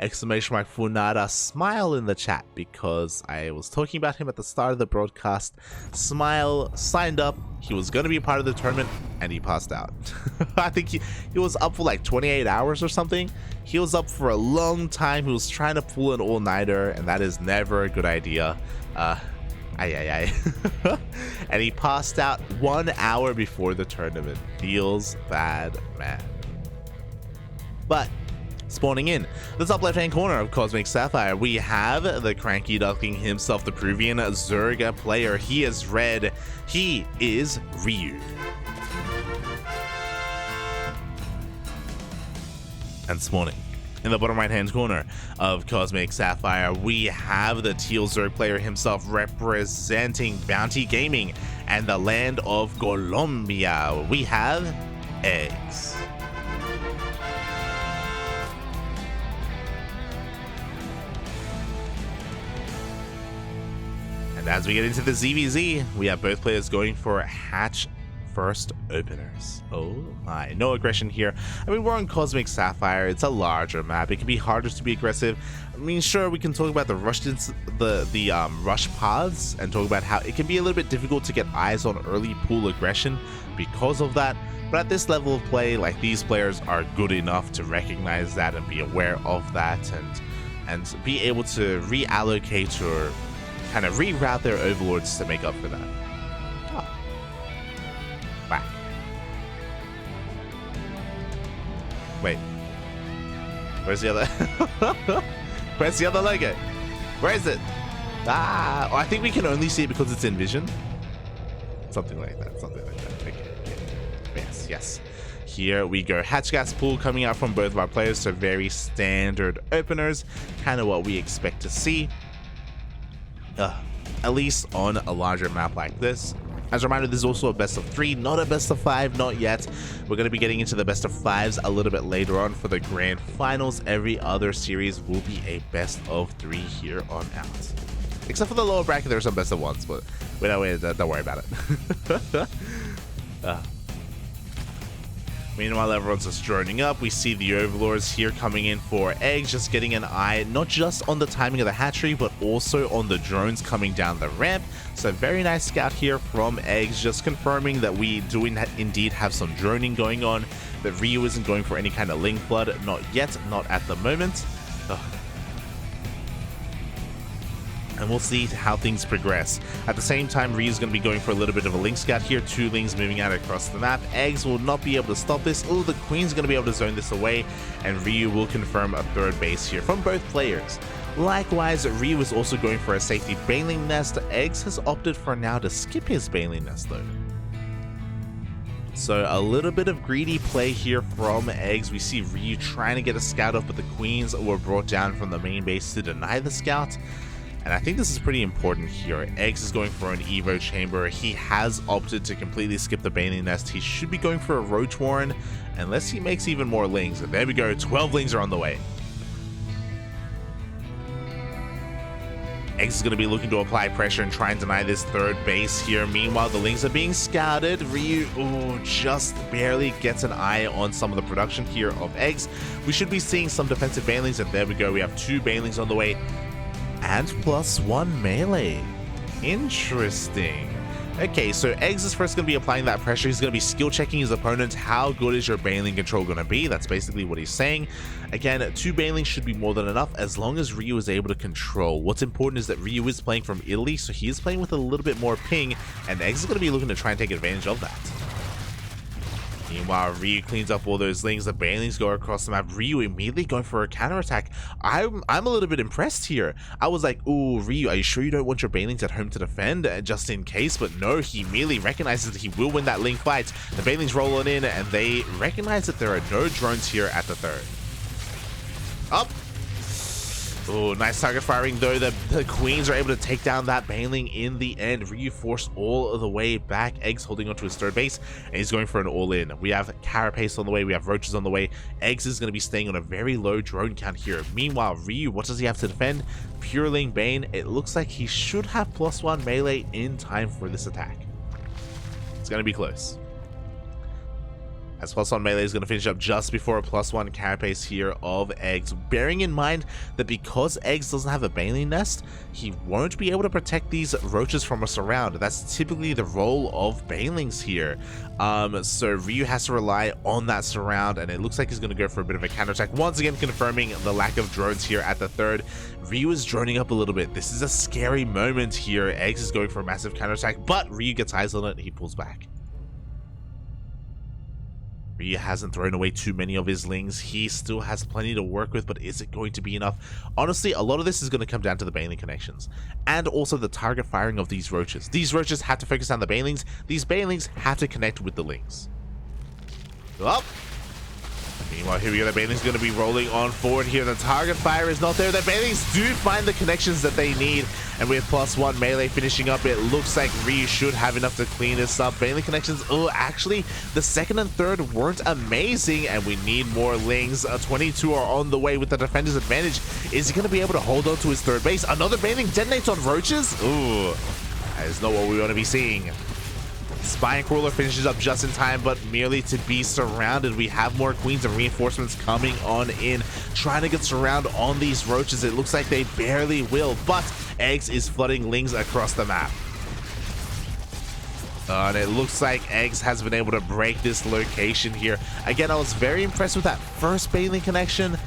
exclamation mark Funada Smile in the chat, because I was talking about him at the start of the broadcast. Smile signed up, he was going to be a part of the tournament, and he passed out. I think he was up for like 28 hours or something. He was up for a long time. He was trying to pull an all-nighter, and that is never a good idea. And he passed out 1 hour before the tournament. Feels bad, man. But spawning in the top left hand corner of Cosmic Sapphire, we have the CranKy Duckling himself, the Peruvian Zerga player. He is red. He is Ryu. And spawning in the bottom right hand corner of Cosmic Sapphire, we have the teal Zerg player himself, representing Bounty Gaming and the land of Colombia. We have eGGz. And as we get into the ZvZ, we have both players going for hatch first openers. Oh my, no aggression here. I mean, we're on Cosmic Sapphire, it's a larger map, it can be harder to be aggressive. I mean, sure, we can talk about the rush paths and talk about how it can be a little bit difficult to get eyes on early pool aggression because of that, but at this level of play, like, these players are good enough to recognize that and be aware of that, and be able to reallocate or kind of reroute their overlords to make up for that. Back. Wait. Where's the other? Where's the other logo? Where is it? Ah, oh, I think we can only see it because it's in vision. Something like that. Something like that. Okay. Yes, yes. Here we go. Hatch gas pool coming out from both of our players. So very standard openers. Kind of what we expect to see. At least on a larger map like this. As a reminder, this is also a best of 3, not a best of 5, not yet. We're going to be getting into the best of 5s a little bit later on for the grand finals. Every other series will be a best of 3 here on out. Except for the lower bracket, there's some best of 1s, but don't worry about it. Meanwhile, everyone's just joining up. We see the overlords here coming in for eGGz, just getting an eye not just on the timing of the hatchery, but also on the drones coming down the ramp. So very nice scout here from eGGz, just confirming that we do indeed have some droning going on, that Ryu isn't going for any kind of link flood, not yet, not at the moment. And we'll see how things progress. At the same time, Ryu's going to be going for a little bit of a link scout here. 2 links moving out across the map. eGGz will not be able to stop this. Oh, the Queen's going to be able to zone this away, and Ryu will confirm a 3rd base here from both players. Likewise, Ryu is also going for a safety Baneling Nest. eGGz has opted for now to skip his Baneling Nest though. So a little bit of greedy play here from eGGz. We see Ryu trying to get a scout up, but the Queens were brought down from the main base to deny the scout. And I think this is pretty important here. eGGz is going for an Evo Chamber. He has opted to completely skip the Baneling Nest. He should be going for a Roach Warren, unless he makes even more lings. And there we go, 12 lings are on the way. eGGz is going to be looking to apply pressure and try and deny this 3rd base here. Meanwhile, the lings are being scouted. Ryu just barely gets an eye on some of the production here of eGGz. We should be seeing some defensive Banelings, and there we go. We have 2 Banelings on the way. And +1 melee. Interesting. Okay, so eGGz is first going to be applying that pressure. He's going to be skill checking his opponent. How good is your Baneling control going to be? That's basically what he's saying. Again, 2 Banelings should be more than enough as long as Ryu is able to control. What's important is that Ryu is playing from Italy, so he is playing with a little bit more ping, and eGGz is going to be looking to try and take advantage of that. Meanwhile, Ryu cleans up all those lings. The Banelings go across the map. Ryu immediately going for a counterattack. I'm a little bit impressed here. I was like, ooh, Ryu, are you sure you don't want your Banelings at home to defend just in case? But no, he immediately recognizes that he will win that link fight. The Banelings roll on in, and they recognize that there are no drones here at the 3rd. Up. Oh, nice target firing though. The Queens are able to take down that Baneling in the end. Ryu forced all of the way back. eGGz holding onto his 3rd base, and he's going for an all-in. We have Carapace on the way. We have Roaches on the way. eGGz is going to be staying on a very low drone count here. Meanwhile, Ryu, what does he have to defend? Pureling Bane. It looks like he should have +1 melee in time for this attack. It's going to be close. as +1 melee is going to finish up just before a +1 carapace here of eGGz, bearing in mind that because eGGz doesn't have a baneling nest, he won't be able to protect these roaches from a surround. That's typically the role of banelings here. So Ryu has to rely on that surround, and it looks like he's going to go for a bit of a counterattack, once again confirming the lack of drones here at the third. Ryu is droning up a little bit. This is a scary moment here. eGGz is going for a massive counterattack, but Ryu gets eyes on it, he pulls back. Ryu hasn't thrown away too many of his lings. He still has plenty to work with, but is it going to be enough? Honestly, a lot of this is going to come down to the baneling connections and also the target firing of these roaches. These roaches have to focus on the banelings. These banelings have to connect with the lings. Up. Meanwhile, here we go. The baneling's going to be rolling on forward here. The target fire is not there. The banelings do find the connections that they need, and with +1 melee finishing up, it looks like Ryu should have enough to clean this up. Baneling connections, oh, actually, the second and third weren't amazing, and we need more lings. 22 are on the way with the defender's advantage. Is he going to be able to hold on to his third base? Another baneling detonates on roaches? Ooh, that is not what we want to be seeing. Spine Crawler finishes up just in time, but merely to be surrounded. We have more queens and reinforcements coming on in, trying to get surround on these roaches. It looks like they barely will, but eGGz is flooding lings across the map. And it looks like eGGz has been able to break this location here. Again, I was very impressed with that first baneling connection,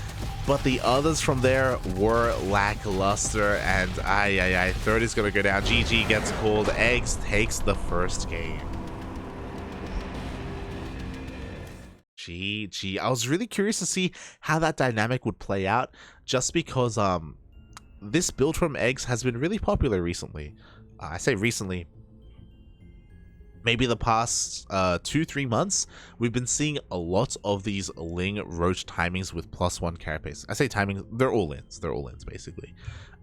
but the others from there were lackluster, and third is going to go down. GG gets called. eGGz takes the first game. GG. I was really curious to see how that dynamic would play out, just because this build from eGGz has been really popular recently. I say recently, maybe the past 2-3 months, we've been seeing a lot of these ling roach timings with +1 carapace. I say timings, they're all ins basically.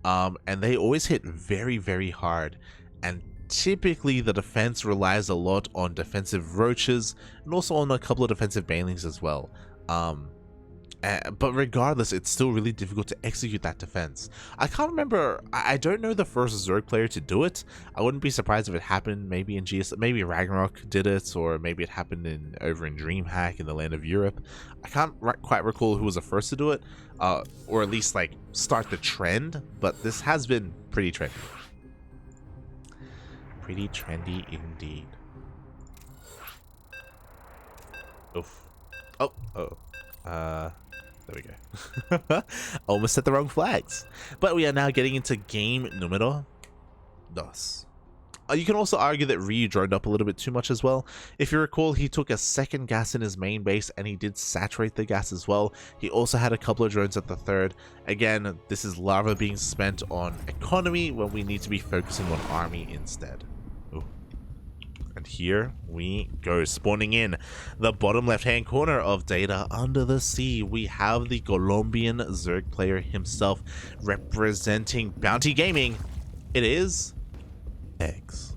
And they always hit very, very hard. And typically the defense relies a lot on defensive roaches and also on a couple of defensive banelings as well. But regardless, it's still really difficult to execute that defense. I can't remember, I don't know the first Zerg player to do it. I wouldn't be surprised if it happened maybe in GS, maybe Ragnarok did it, or maybe it happened over in DreamHack in the land of Europe. I can't quite recall who was the first to do it, or at least like start the trend, but this has been pretty trendy. Pretty trendy indeed. Oof. Oh. There we go. Almost set the wrong flags. But we are now getting into game numero dos. You can also argue that Ryu droned up a little bit too much as well. If you recall, he took a second gas in his main base and he did saturate the gas as well. He also had a couple of drones at the third. Again, this is lava being spent on economy when we need to be focusing on army instead. Ooh. And here we go, spawning in the bottom left-hand corner of Data Under the Sea. We have the Colombian Zerg player himself representing Bounty Gaming. It is eGGz.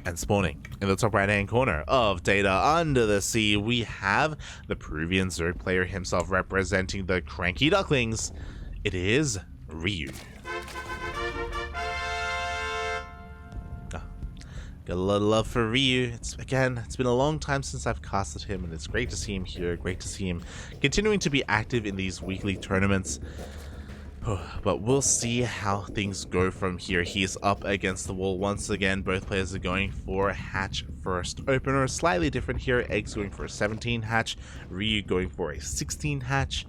And spawning in the top right-hand corner of Data Under the Sea, we have the Peruvian Zerg player himself representing the CranKy Ducklings. It is Ryu. Got a lot of love for Ryu. It's been a long time since I've casted him, and it's great to see him here. Great to see him continuing to be active in these weekly tournaments. But we'll see how things go from here. He is up against the wall once again. Both players are going for hatch first opener. Slightly different here. eGGz going for a 17 hatch. Ryu going for a 16 hatch.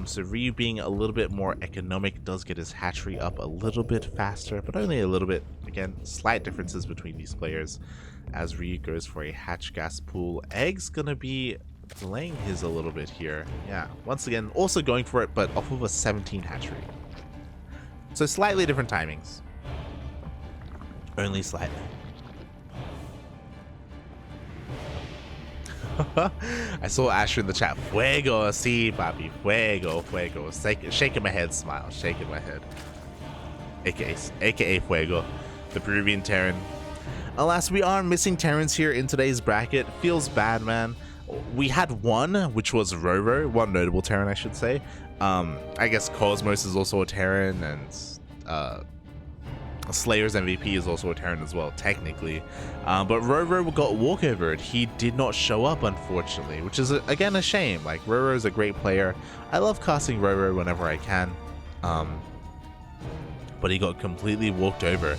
So Ryu being a little bit more economic does get his hatchery up a little bit faster, but only a little bit. Again, slight differences between these players as Ryu goes for a hatch gas pool. eGGz gonna be delaying his a little bit here. Yeah, once again, also going for it, but off of a 17 hatchery. So slightly different timings. Only slightly. I saw Asher in the chat. Fuego, sí, papi. Fuego, fuego. Shaking my head, smile. Shaking my head. AKA Fuego, the Peruvian Terran. Alas, we are missing Terrans here in today's bracket. Feels bad, man. We had one, which was Roro, one notable Terran, I should say. I guess Cosmos is also a Terran, and Slayer's MVP is also a Terran as well, technically. But Roro got walkovered. He did not show up, unfortunately, which is, again, a shame. Like, Roro is a great player. I love casting Roro whenever I can. But he got completely walked over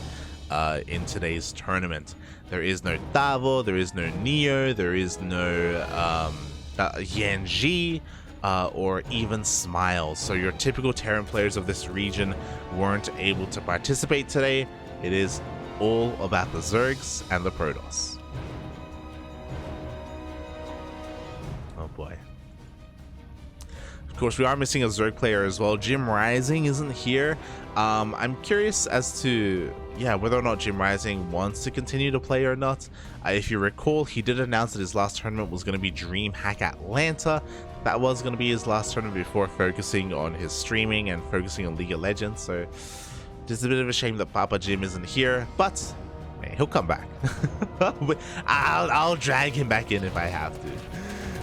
in today's tournament. There is no Tavo, there is no Neo, there is no Yanji, or even Smile. So your typical Terran players of this region weren't able to participate today. It is all about the Zergs and the Protoss. Oh boy. Of course, we are missing a Zerg player as well. Jim Rising isn't here. I'm curious as to whether or not Jim Rising wants to continue to play or not. If you recall, he did announce that his last tournament was going to be DreamHack Atlanta. That was going to be his last tournament before focusing on his streaming and focusing on League of Legends. So just a bit of a shame that Papa Jim isn't here, but man, he'll come back. I'll drag him back in if I have to.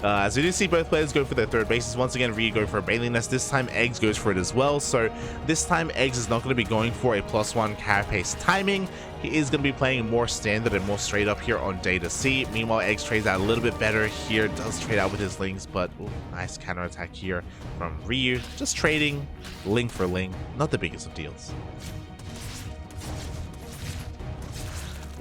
As we do see both players go for their third bases. Once again, Ryu go for a Baneling Nest. This time, eGGz goes for it as well. So this time, eGGz is not going to be going for a +1 carapace timing. He is going to be playing more standard and more straight up here on ZvZ. Meanwhile, eGGz trades out a little bit better here. Does trade out with his Lings, but nice counterattack here from Ryu. Just trading Ling for Ling. Not the biggest of deals.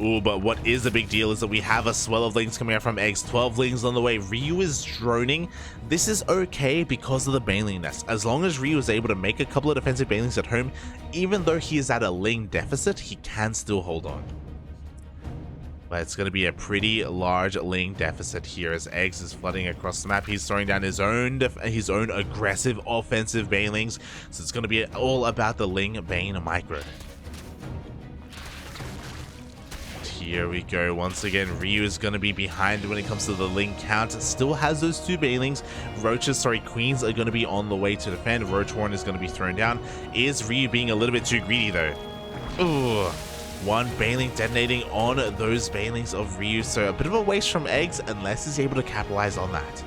Ooh, but what is the big deal is that we have a swell of Lings coming out from eGGz. 12 Lings on the way. Ryu is droning. This is okay because of the Baneling Nest. As long as Ryu is able to make a couple of defensive Banelings at home, even though he is at a Ling deficit, he can still hold on. But it's going to be a pretty large Ling deficit here as eGGz is flooding across the map. He's throwing down his own aggressive offensive Banelings. So it's going to be all about the Ling Bane micro. Here we go. Once again, Ryu is going to be behind when it comes to the Ling count. Still has those two Banelings. Queens are going to be on the way to defend. Roach Horn is going to be thrown down. Is Ryu being a little bit too greedy though? Ooh. One Baneling detonating on those Banelings of Ryu. So a bit of a waste from eGGz unless he's able to capitalize on that.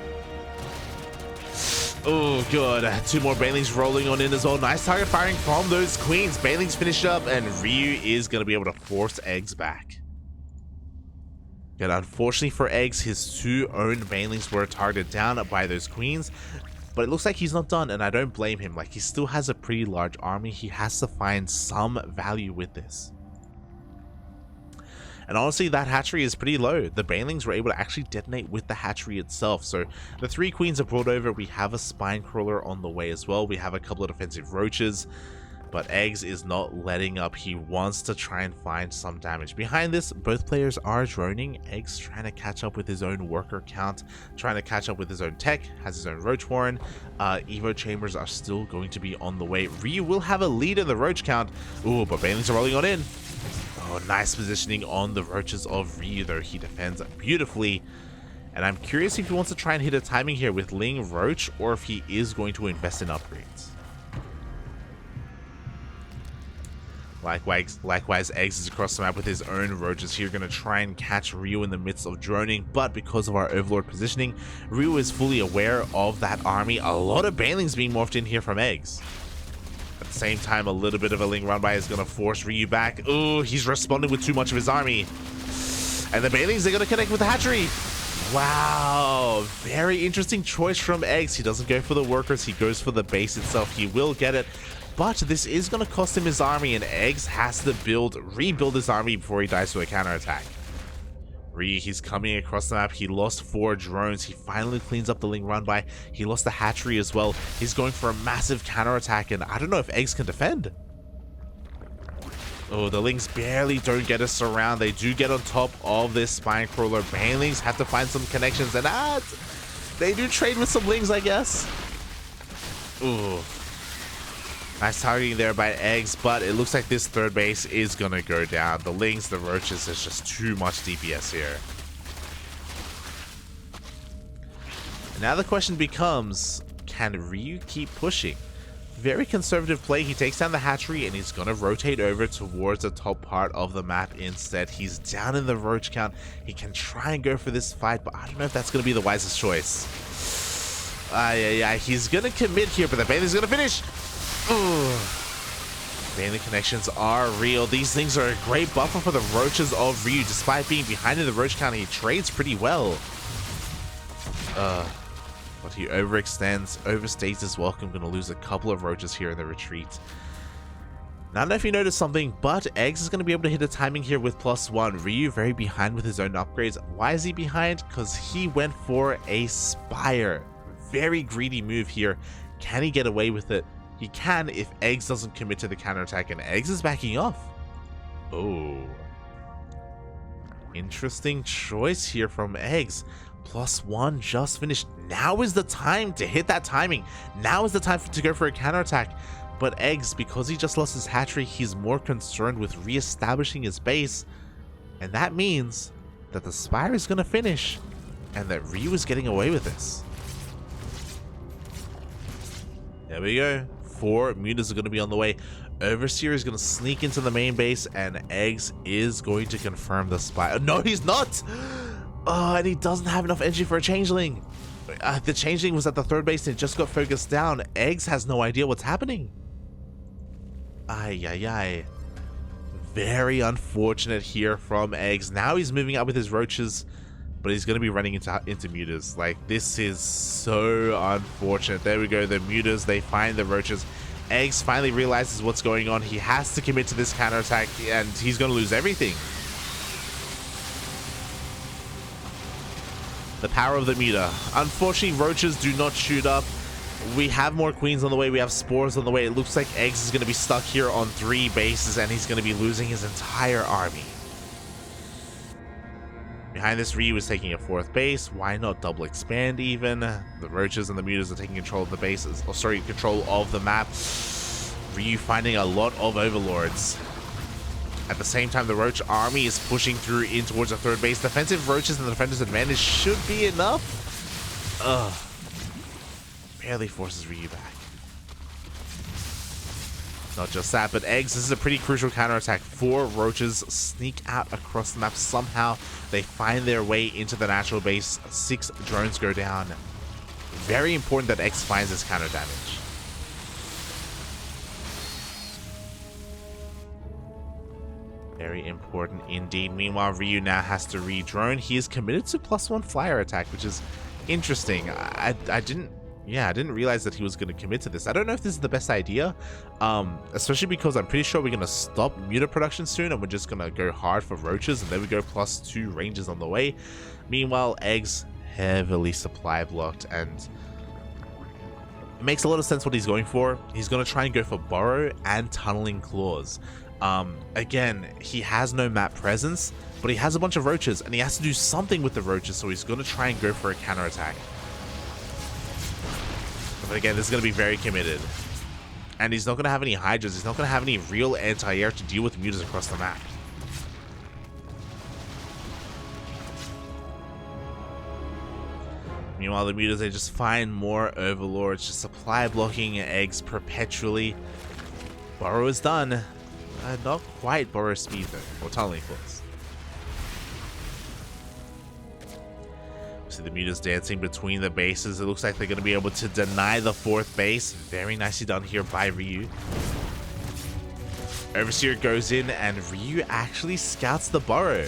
Oh, good. Two more Banelings rolling on in as well. Nice target firing from those Queens. Banelings finish up and Ryu is going to be able to force eGGz back. Yet unfortunately for eGGz, his two own Banelings were targeted down by those Queens, but it looks like he's not done, and I don't blame him. Like, he still has a pretty large army. He has to find some value with this. And honestly, that hatchery is pretty low. The Banelings were able to actually detonate with the hatchery itself. So the three Queens are brought over. We have a Spine Crawler on the way as well. We have a couple of defensive Roaches. But eGGz is not letting up. He wants to try and find some damage. Behind this, both players are droning. eGGz trying to catch up with his own worker count, trying to catch up with his own tech, has his own Roach Warren. Evo Chambers are still going to be on the way. Ryu will have a lead in the Roach count. Ooh, but Banelings are rolling on in. Oh, nice positioning on the Roaches of Ryu, though. He defends beautifully. And I'm curious if he wants to try and hit a timing here with Ling Roach, or if he is going to invest in upgrades. Likewise, eGGz is across the map with his own Roaches here, going to try and catch Ryu in the midst of droning, but because of our Overlord positioning, Ryu is fully aware of that army. A lot of Banelings being morphed in here from eGGz. At the same time, a little bit of a Ling run by is going to force Ryu back. Ooh, he's responding with too much of his army. And the Banelings are going to connect with the hatchery. Wow, very interesting choice from eGGz. He doesn't go for the workers, he goes for the base itself. He will get it. But this is going to cost him his army, and eGGz has to rebuild his army before he dies to a counterattack. He's coming across the map. He lost 4 drones. He finally cleans up the Ling run by. He lost the hatchery as well. He's going for a massive counterattack, and I don't know if eGGz can defend. Oh, the Lings barely don't get a surround. They do get on top of this Spine Crawler. Banelings have to find some connections, and they do trade with some Lings, I guess. Ooh. Nice targeting there by eGGz, but it looks like this third base is going to go down. The Lings, the Roaches, there's just too much DPS here. And now the question becomes, can Ryu keep pushing? Very conservative play. He takes down the hatchery and he's going to rotate over towards the top part of the map instead. He's down in the Roach count. He can try and go for this fight, but I don't know if that's going to be the wisest choice. Yeah, he's going to commit here, but the Baneling's going to finish. Ooh. Bandit connections are real. These things are a great buffer for the roaches of Ryu. Despite being behind in the roach count, he trades pretty well. But he overextends, overstays his welcome. Gonna lose a couple of roaches here in the retreat. Now, I don't know if you noticed something, but eGGz is going to be able to hit a timing here with +1. Ryu very behind with his own upgrades. Why is he behind? Because he went for a Spire. Very greedy move here. Can he get away with it? He can if eGGz doesn't commit to the counterattack, and eGGz is backing off. Oh. Interesting choice here from eGGz. +1 just finished. Now is the time to hit that timing. Now is the time to go for a counterattack. But eGGz, because he just lost his hatchery, he's more concerned with re-establishing his base. And that means that the Spire is going to finish and that Ryu is getting away with this. There we go. 4 mutas are going to be on the way. Overseer is going to sneak into the main base and eGGz is going to confirm the Spire. No, he's not! Oh, and he doesn't have enough energy for a changeling. The changeling was at the 3rd base and it just got focused down. eGGz has no idea what's happening. Ay, ay, ay. Very unfortunate here from eGGz. Now he's moving up with his roaches, but he's going to be running into mutas. Like, this is so unfortunate. There we go, the mutas, they find the roaches. eGGz finally realizes what's going on. He has to commit to this counterattack, and he's going to lose everything. The power of the muta. Unfortunately, roaches do not shoot up. We have more queens on the way. We have spores on the way. It looks like eGGz is going to be stuck here on 3 bases, and he's going to be losing his entire army. Behind this, Ryu is taking a 4th base. Why not double expand even? The roaches and the mutas are taking control of the bases. Oh, sorry, control of the map. Ryu finding a lot of overlords. At the same time, the roach army is pushing through in towards the 3rd base. Defensive roaches and the defender's advantage should be enough. Ugh. Barely forces Ryu back. Not just that, but eGGz, this is a pretty crucial counterattack. 4 roaches sneak out across the map. Somehow they find their way into the natural base. 6 drones go down. Very important that eGGz finds this counter damage. Very important indeed. Meanwhile, Ryu now has to re-drone. He is committed to +1 flyer attack, which is interesting. I didn't realize that he was going to commit to this. I don't know if this is the best idea, especially because I'm pretty sure we're going to stop muta production soon and we're just going to go hard for roaches, and then we go +2 ranges on the way. Meanwhile, eGGz heavily supply blocked, and it makes a lot of sense what he's going for. He's going to try and go for burrow and tunneling claws. Again, he has no map presence, but he has a bunch of roaches and he has to do something with the roaches, so he's going to try and go for a counterattack. But again, this is going to be very committed. And he's not going to have any hydras. He's not going to have any real anti-air to deal with mutas across the map. Meanwhile, the mutas, they just find more overlords, just supply blocking eGGz perpetually. Burrow is done. Not quite burrow speed though, or tunneling claws. See the mutas dancing between the bases. It looks like they're going to be able to deny the 4th base. Very nicely done here by Ryu. Overseer goes in and Ryu actually scouts the burrow.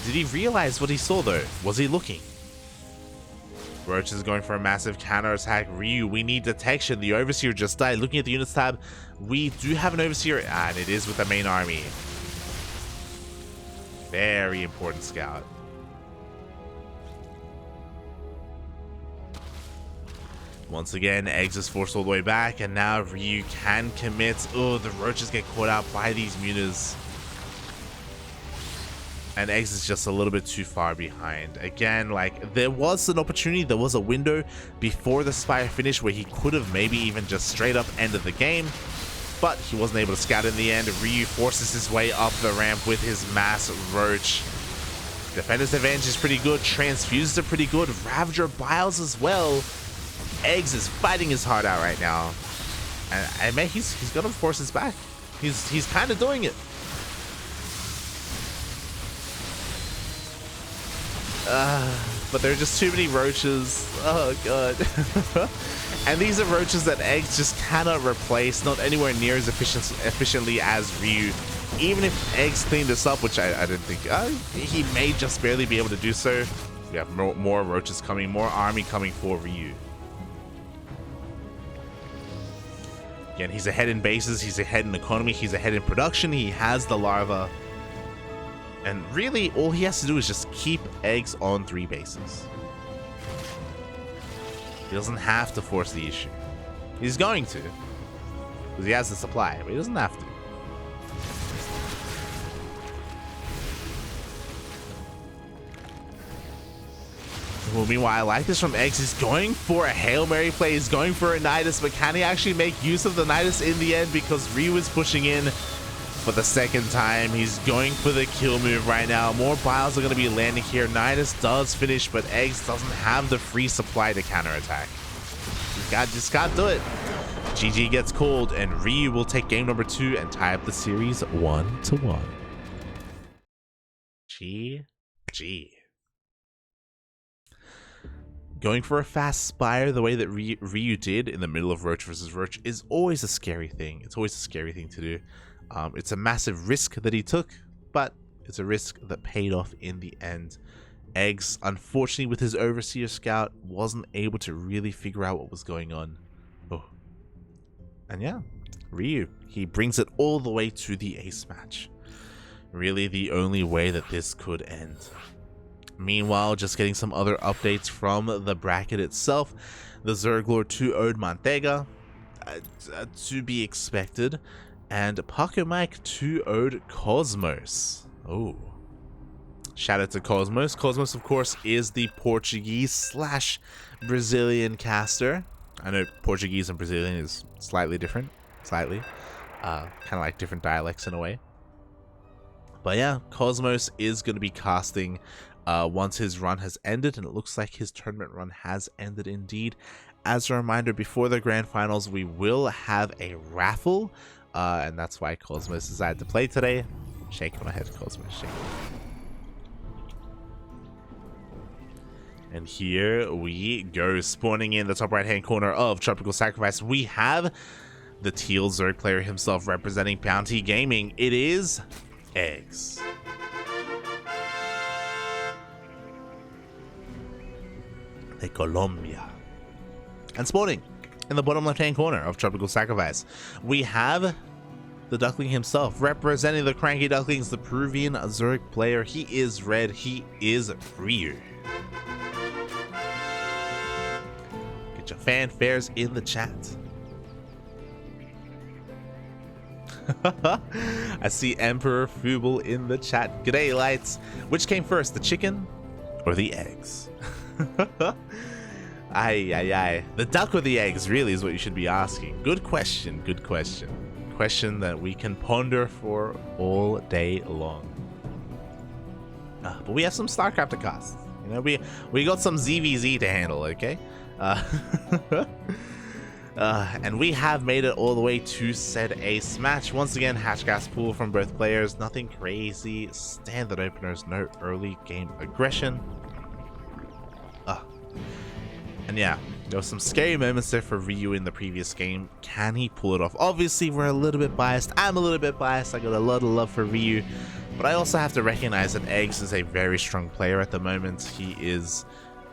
Did he realize what he saw though? Was he looking? Roach is going for a massive counterattack. Ryu, we need detection. The Overseer just died. Looking at the units tab, we do have an Overseer, and it is with the main army. Very important scout. Once again, eGGz is forced all the way back, and now Ryu can commit. Oh, the roaches get caught out by these mutas. And eGGz is just a little bit too far behind. Again, like, there was an opportunity, there was a window before the Spire finished where he could have maybe even just straight up ended the game, but he wasn't able to scout in the end. Ryu forces his way up the ramp with his mass roach. Defender's advantage is pretty good, transfuses are pretty good, Ravager Biles as well. eGGz is fighting his heart out right now. And man, he's gonna force his back. He's kind of doing it. But there are just too many roaches. Oh god. And these are roaches that eGGz just cannot replace, not anywhere near as efficiently as Ryu. Even if eGGz cleaned this up, which I didn't think, he may just barely be able to do so. We have more roaches coming, more army coming for Ryu. Again, he's ahead in bases, he's ahead in economy, he's ahead in production, he has the larva. And really, all he has to do is just keep eGGz on 3 bases. He doesn't have to force the issue. He's going to, because he has the supply, but he doesn't have to. Well, meanwhile, I like this from eGGz. He's going for a Hail Mary play. He's going for a Nidus, but can he actually make use of the Nidus in the end? Because Ryu is pushing in for the second time. He's going for the kill move right now. More bios are going to be landing here. Nidus does finish, but eGGz doesn't have the free supply to counterattack. Just can't do it. GG gets called, and Ryu will take game number 2 and tie up the series 1-1. GG. Going for a fast spire the way that Ryu did in the middle of Roach versus Roach is always a scary thing. It's always a scary thing to do. It's a massive risk that he took, but it's a risk that paid off in the end. eGGz, unfortunately with his Overseer Scout, wasn't able to really figure out what was going on. Oh. And yeah, Ryu, he brings it all the way to the ace match. Really the only way that this could end. Meanwhile, just getting some other updates from the bracket itself. The Zerglord 2-0'd Mantega, to be expected, and Paco Mike 2-0'd Cosmos. Oh, shout out to Cosmos. Cosmos, of course, is the Portuguese/Brazilian caster. I know Portuguese and Brazilian is slightly different, kind of like different dialects in a way. But yeah, Cosmos is going to be casting once his run has ended, and it looks like his tournament run has ended indeed. As a reminder, before the grand finals, we will have a raffle, and that's why Cosmos decided to play today. Shaking my head, Cosmos, shaking. And here we go, spawning in the top right hand corner of Tropical Sacrifice. We have the Teal Zerg player himself representing Bounty Gaming. It is eGGz. De Colombia. And spawning in the bottom left hand corner of Tropical Sacrifice, we have the Duckling himself representing the CranKy Ducklings, the Peruvian Zerg player. He is red, he is Ryu. Get your fanfares in the chat. I see Emperor Fuble in the chat. G'day, lights. Which came first, the chicken or the eggs? Aye. The duck or the eggs, really, is what you should be asking. Good question, good question. Question that we can ponder for all day long. But we have some StarCraft to cast. You know, we got some ZvZ to handle, okay? And we have made it all the way to said ace match. Once again, hatch gas pool from both players. Nothing crazy. Standard openers, no early game aggression. And yeah, there were some scary moments there for Ryu in the previous game. Can he pull it off? Obviously, we're a little bit biased. I'm a little bit biased. I got a lot of love for Ryu. But I also have to recognize that eGGz is a very strong player at the moment. He is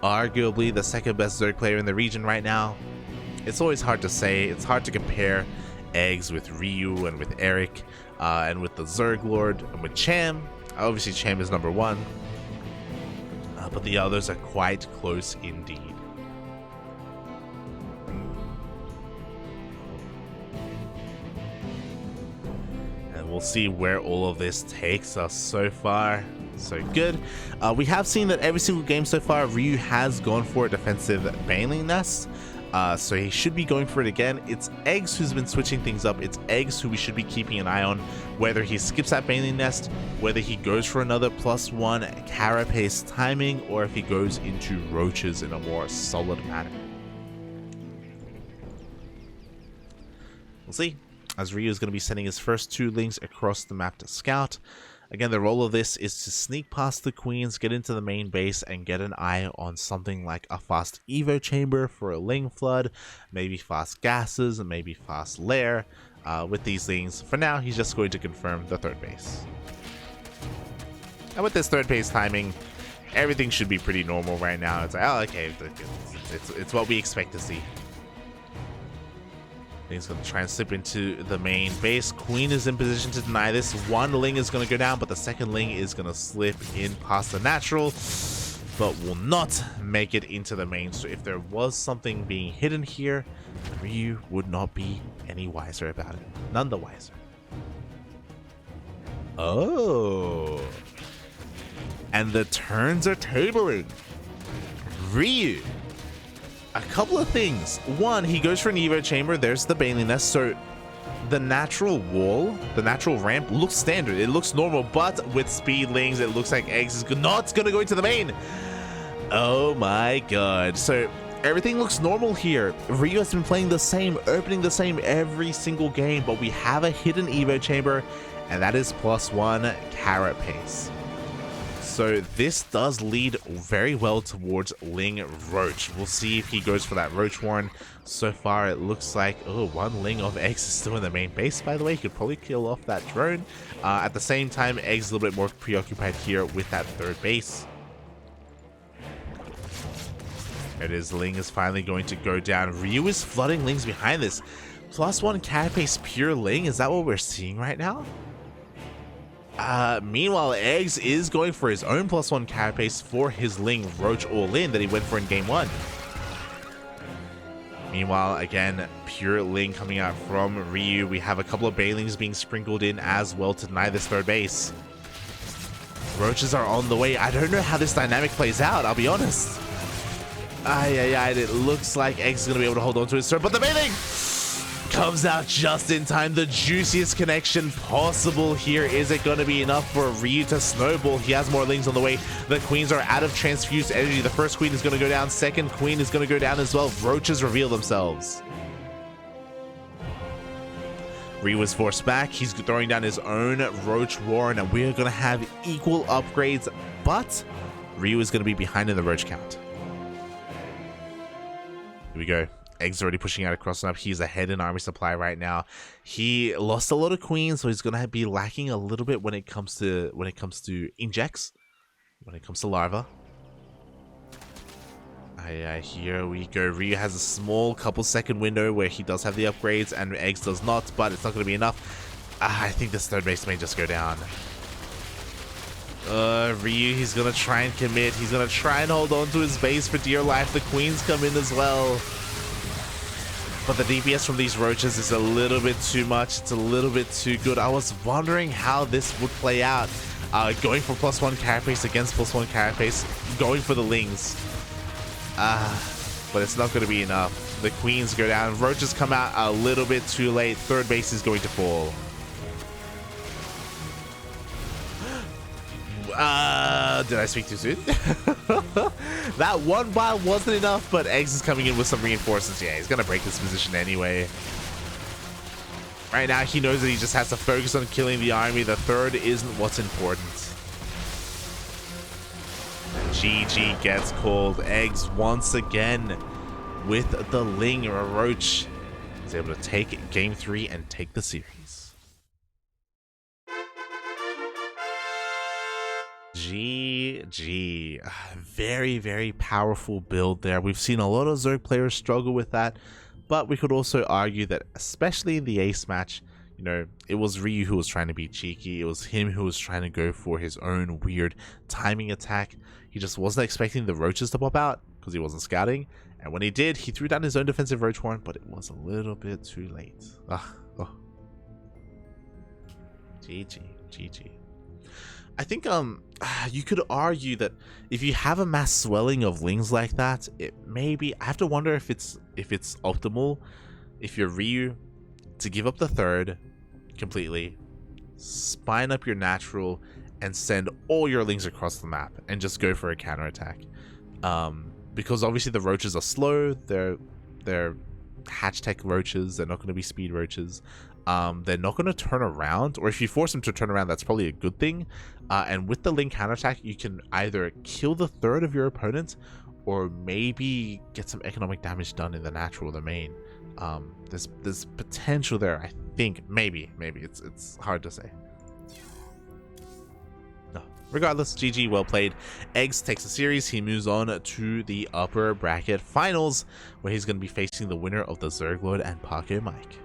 arguably the second best Zerg player in the region right now. It's always hard to say. It's hard to compare eGGz with Ryu and with Eric and with the Zerglord and with Cham. Obviously, Cham is number 1. But the others are quite close indeed. We'll see where all of this takes us. So far, so good. We have seen that every single game so far, Ryu has gone for a defensive Baneling Nest. So he should be going for it again. It's eGGz who's been switching things up. It's eGGz who we should be keeping an eye on. Whether he skips that Baneling Nest, whether he goes for another +1 Carapace timing, or if he goes into Roaches in a more solid manner. We'll see. As Ryu is going to be sending his first 2 links across the map to scout. Again, the role of this is to sneak past the queens, get into the main base, and get an eye on something like a fast Evo chamber for a Ling Flood, maybe fast gases, and maybe fast lair. With these things, for now, he's just going to confirm the third base. And with this third base timing, everything should be pretty normal right now. It's like, oh, okay, it's what we expect to see. He's going to try and slip into the main base. Queen is in position to deny this. One Ling is going to go down, but the second Ling is going to slip in past the natural, but will not make it into the main. So if there was something being hidden here, Ryu would not be any wiser about it. None the wiser. Oh. And the turns are tabling. Ryu. A couple of things. One, he goes for an Evo chamber. There's the Baneling Nest. So the natural wall, the natural ramp looks standard. It looks normal, but with speedlings, it looks like eGGz is not going to go into the main. Oh my god. So everything looks normal here. Ryu has been playing the same, opening the same every single game, but we have a hidden Evo chamber, and that is +1 carrot pace. So this does lead very well towards Ling Roach. We'll see if he goes for that Roach Warren. So far, it looks like, oh, one Ling of eGGz is still in the main base, by the way. He could probably kill off that drone. At the same time, eGGz is a little bit more preoccupied here with that third base. There it is. Ling is finally going to go down. Ryu is flooding Lings behind this. +1 carapace pure Ling. Is that what we're seeing right now? Meanwhile, eGGz is going for his own +1 carapace for his Ling Roach all-in that he went for in game 1. Meanwhile, again, pure Ling coming out from Ryu. We have a couple of Banelings being sprinkled in as well to deny this third base. Roaches are on the way. I don't know how this dynamic plays out, I'll be honest. It looks like eGGz is going to be able to hold on to his turn, but the Baneling comes out just in time. The juiciest connection possible here. Is it going to be enough for Ryu to snowball? He has more Lings on the way. The queens are out of transfused energy. The first queen is going to go down. Second queen is going to go down as well. Roaches reveal themselves. Ryu is forced back. He's throwing down his own Roach Warren, and we're going to have equal upgrades, but Ryu is going to be behind in the Roach count. Here we go. eGGz already pushing out across and up. He's ahead in army supply right now. He lost a lot of queens, so he's gonna be lacking a little bit when it comes to injects, when it comes to larva. Here we go. Ryu has a small couple-second window where he does have the upgrades, and eGGz does not, but it's not gonna be enough. I think this third base may just go down. Ryu, he's gonna try and commit. He's gonna try and hold on to his base for dear life. The queens come in as well. But the DPS from these roaches is a little bit too much. It's a little bit too good. I was wondering how this would play out. Going for +1 carapace against +1 carapace. Going for the Lings. But it's not going to be enough. The queens go down. Roaches come out a little bit too late. Third base is going to fall. Did I speak too soon? That one bar wasn't enough, but eGGz is coming in with some reinforcements. Yeah, he's gonna break this position anyway. Right now, he knows that he just has to focus on killing the army. The third isn't what's important. GG gets called. eGGz once again with the Ling Roach is able to take game 3 and take the series. GG. Very, very powerful build there. We've seen a lot of Zerg players struggle with that, but we could also argue that, especially in the ace match, you know, it was Ryu who was trying to be cheeky. It was him who was trying to go for his own weird timing attack. He just wasn't expecting the roaches to pop out because he wasn't scouting, and when he did, he threw down his own defensive roach horn, but it was a little bit too late. GG. I think you could argue that if you have a mass swelling of Lings like that, it maybe, I have to wonder if it's optimal if you're Ryu to give up the third completely, spine up your natural, and send all your Lings across the map and just go for a counterattack. Because obviously the roaches are slow, they're hatch tech roaches, they're not going to be speed roaches. they're not going to turn around, or if you force them to turn around, that's probably a good thing. And with the link counterattack, you can either kill the third of your opponent, or maybe get some economic damage done in the natural domain. There's potential there, I think. Maybe it's hard to say. No, regardless, GG, well played. eGGz takes the series. He moves on to the upper bracket finals, where he's going to be facing the winner of the Zerglord and Paco Mike.